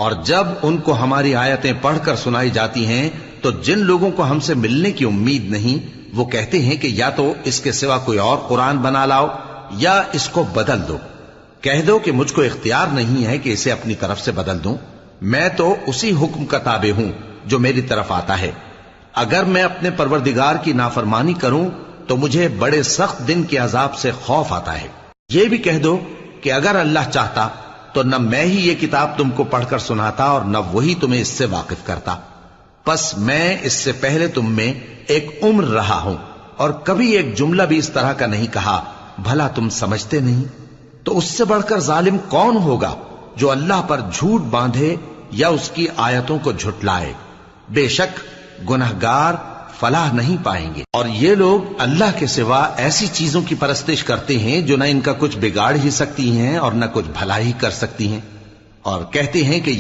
اور جب ان کو ہماری آیتیں پڑھ کر سنائی جاتی ہیں تو جن لوگوں کو ہم سے ملنے کی امید نہیں وہ کہتے ہیں کہ یا تو اس کے سوا کوئی اور قرآن بنا لاؤ یا اس کو بدل دو۔ کہہ دو کہ مجھ کو اختیار نہیں ہے کہ اسے اپنی طرف سے بدل دوں، میں تو اسی حکم کا تابع ہوں جو میری طرف آتا ہے۔ اگر میں اپنے پروردگار کی نافرمانی کروں تو مجھے بڑے سخت دن کے عذاب سے خوف آتا ہے۔ یہ بھی کہہ دو کہ اگر اللہ چاہتا تو نہ میں ہی یہ کتاب تم کو پڑھ کر سناتا اور نہ وہی تمہیں اس سے واقف کرتا، پس میں اس سے پہلے تم میں ایک عمر رہا ہوں اور کبھی ایک جملہ بھی اس طرح کا نہیں کہا، بھلا تم سمجھتے نہیں؟ تو اس سے بڑھ کر ظالم کون ہوگا جو اللہ پر جھوٹ باندھے یا اس کی آیتوں کو جھٹلائے؟ بے شک گنہگار فلاح نہیں پائیں گے۔ اور یہ لوگ اللہ کے سوا ایسی چیزوں کی پرستش کرتے ہیں جو نہ ان کا کچھ بگاڑ ہی سکتی ہیں اور نہ کچھ بھلا ہی کر سکتی ہیں، اور کہتے ہیں کہ